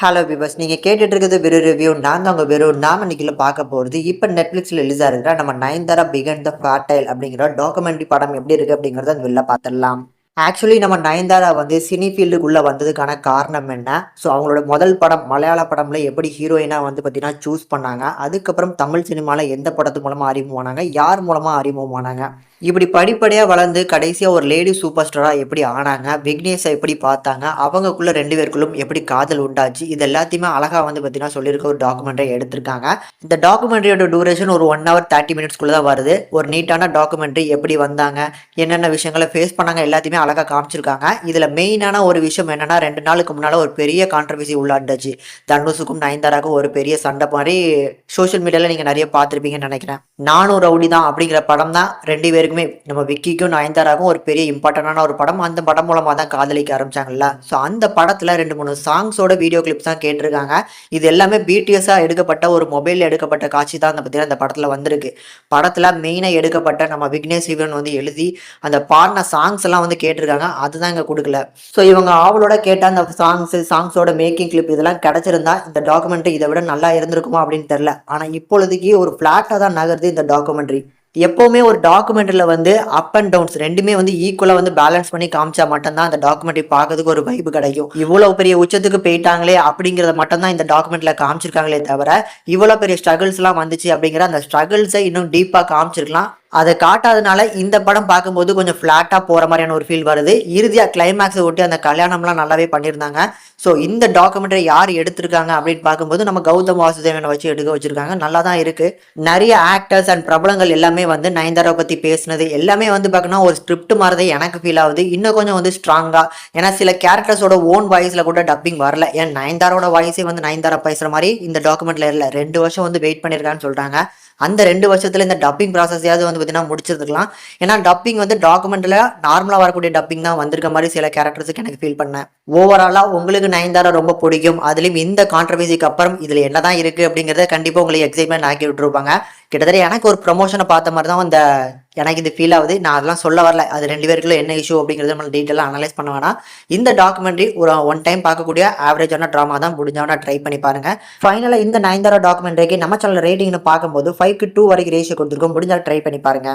Hello viewers, நீங்க கேட்டுட்டு இருக்கிறது வெறு ரிவ்யூ. நான் தான் உங்க வெறு. நாம இன்னைக்குள்ள பார்க்க போறது இப்ப நெட்ஃபிளிக்ஸ்ல ரிலீஸ் ஆகிருக்கிற நம்ம நயன்தாரா பிகன் த ஃபர்டைல் அப்படிங்கிற டாக்குமெண்ட்ரி படம் எப்படி இருக்கு அப்படிங்கறத அந்த வெளில பார்த்துடலாம். ஆக்சுவலி நம்ம நயன்தாரா வந்து சினி ஃபீல்டுக்குள்ள வந்ததுக்கான காரணம் என்ன? ஸோ அவங்களோட முதல் படம் மலையாள படம்ல எப்படி ஹீரோயினா வந்து பார்த்தீங்கன்னா சூஸ் பண்ணாங்க? அதுக்கப்புறம் தமிழ் சினிமால எந்த படத்து மூலமா அறிமுகமானாங்க? யார் மூலமா அறிமுகமானாங்க? இப்படி படிப்படியா வளர்ந்து கடைசியா ஒரு லேடி சூப்பர் ஸ்டாரா எப்படி ஆனாங்க? விக்னேஷை எப்படி பார்த்தாங்க? அவங்கக்குள்ள 2 பேருக்குள்ளும் எப்படி காதல் உண்டாச்சு? இது எல்லாத்தையுமே அழகா வந்து பார்த்தீங்கன்னா சொல்லியிருக்க ஒரு டாக்குமெண்ட்ரி எடுத்திருக்காங்க. இந்த டாக்குமெண்ட்ரியோட டியூரேஷன் ஒரு 1 ஹவர் 30 மினிட்ஸ்க்குள்ள தான் வருது. ஒரு நீட்டான டாக்குமெண்ட்ரி எப்படி வந்தாங்க? என்னென்ன விஷயங்கள ஃபேஸ் பண்ணாங்க எல்லாத்தையுமே அழகா காமிச்சிருக்காங்க. இதுல மெயினான ஒரு விஷயம் என்னன்னா 2 நாளுக்கு முன்னால ஒரு பெரிய கான்ட்ரோவர்சி உள்ளாண்டுச்சு. தனுஷுக்கும் நயன்தாராக்கும் ஒரு பெரிய சண்டை மாரி சோஷியல் மீடியால நீங்க நிறைய பார்த்திருப்பீங்கன்னு நினைக்கிறேன். நானும் ரவுடி தான் அப்படிங்கிற படம் தான் 2 பேருக்குமே நம்ம விக்கிக்கும் நயன்தாராக்கும் ஒரு பெரிய இம்பார்ட்டன்டான ஒரு படம். அந்த படம் மூலமா தான் காதலிக்க ஆரம்பிச்சாங்கல்ல. ஸோ அந்த படத்துல 2, 3 சாங்ஸோட வீடியோ கிளிப்ஸ் தான் கேட்டிருக்காங்க. இது எல்லாமே பிடிஎஸ்ஸா எடுக்கப்பட்ட ஒரு மொபைல்ல எடுக்கப்பட்ட காட்சி தான் பார்த்தீங்கன்னா இந்த படத்துல வந்திருக்கு. படத்துல மெயினா எடுக்கப்பட்ட நம்ம விக்னேஷ் சிவன் வந்து எழுதி அந்த பாடின சாங்ஸ் எல்லாம் வந்து கேட்டிருக்காங்க. அதுதான் இங்க கொடுக்கல. ஸோ இவங்க ஆவலோட கேட்ட அந்த சாங்ஸோட மேக்கிங் கிளிப் இதெல்லாம் கிடைச்சிருந்தா இந்த டாக்குமெண்ட்ரி இதை விட நல்லா இருந்திருக்குமா அப்படின்னு தெரியல. ஆனா இப்பொழுதுக்கு ஒரு பிளாட்டா தான் நகருது இந்த டாக்குமெண்ட்ரி. எப்பவுமே ஒரு டாக்குமெண்ட்ரியில் வந்து அப் அண்ட் டவுன்ஸ் ரெண்டுமே வந்து ஈக்குவலாக வந்து பேலன்ஸ் பண்ணி காமிச்சா மட்டும்தான் அந்த டாக்குமெண்ட்ரி பார்க்கறதுக்கு ஒரு வைப்பு கிடைக்கும். இவ்வளவு பெரிய உச்சத்துக்கு போயிட்டாங்களே அப்படிங்கிறத மட்டும்தான் இந்த டாக்குமெண்ட்ல காமிச்சிருக்காங்களே தவிர இவ்வளோ பெரிய ஸ்ட்ரகிள்ஸ் எல்லாம் வந்துச்சு அப்படிங்கிற அந்த ஸ்ட்ரகிள்ஸை இன்னும் டீப்பாக காமிச்சிருக்கலாம். அதை காட்டாதனால இந்த படம் பார்க்கும்போது கொஞ்சம் ஃப்ளாட்டாக போகிற மாதிரியான ஒரு ஃபீல் வருது. இறுதியாக கிளைமேக்ஸை ஒட்டி அந்த கல்யாணம்லாம் நல்லாவே பண்ணியிருந்தாங்க. ஸோ இந்த டாக்குமெண்ட்ரி யார் எடுத்திருக்காங்க அப்படின்னு பார்க்கும்போது நம்ம கௌதம் வாசுதேவனை வச்சு எடுக்க வச்சிருக்காங்க. நல்லா தான் இருக்கு. நிறைய ஆக்டர்ஸ் அண்ட் பிரபலங்கள் எல்லாமே வந்து நயன்தாரா பற்றி பேசினது எல்லாமே வந்து பார்க்கணும் ஒரு ஸ்கிரிப்ட் மாதிரி எனக்கு ஃபீல் ஆகுது. இன்னும் கொஞ்சம் வந்து ஸ்ட்ராங்காக, ஏன்னா சில கேரக்டர்ஸோட ஓன் வாய்ஸில் கூட டப்பிங் வரல. ஏன் நயன்தாரோட வாய்ஸே வந்து நயன்தாரா பேசுகிற மாதிரி இந்த டாக்குமெண்ட்ல இல்லை. 2 வருஷம் வந்து வெயிட் பண்ணியிருக்கான்னு சொல்கிறாங்க. அந்த 2 வருஷத்துல இந்த டப்பிங் ப்ராசஸையாவது வந்து பார்த்தீங்கன்னா முடிச்சிருக்கலாம். ஏன்னா டப்பிங் வந்து டாக்குமெண்ட்ல நார்மலாக வரக்கூடிய டப்பிங் தான் வந்திருக்க மாதிரி சில கேரக்டர்ஸுக்கு எனக்கு ஃபீல் பண்ணேன். ஓவராலாக உங்களுக்கு நயன்தாரா ரொம்ப பிடிக்கும். அதுலேயும் இந்த கான்ட்ரவர்சிக்கு அப்புறம் இதில் என்னதான் இருக்குது அப்படிங்கிறத கண்டிப்பாக உங்களுக்கு எக்ஸைட்மெண்ட் ஆக்கி விட்டுருப்பாங்க. கிட்டத்தட்ட எனக்கு ஒரு ப்ரொமோஷனை பார்த்த மாதிரி தான் எனக்கு இது ஃபீல் ஆகுது. நான் அதெல்லாம் சொல்ல வரல. அது 2 பேருக்குள்ள என்ன இஷ்யூ அப்படிங்கிறத நம்ம டீட்டெயிலாக அனலைஸ் பண்ண வேணாம். இந்த டாக்குமெண்ட்ரி ஒரு ஒன் டைம் பார்க்கக்கூடிய ஆவரேஜான ட்ராமா தான். முடிஞ்சவனா ட்ரை பண்ணி பாருங்க. ஃபைனலாக இந்த நயன்தாரா டாக்குமெண்ட்ரிக்கு நம்ம சேனல் ரேட்டிங்னு பார்க்கும்போது 5:2 வரைக்கும் ரேஷியோ கொடுத்துருக்கோம். முடிஞ்சால் ட்ரை பண்ணி பாருங்க.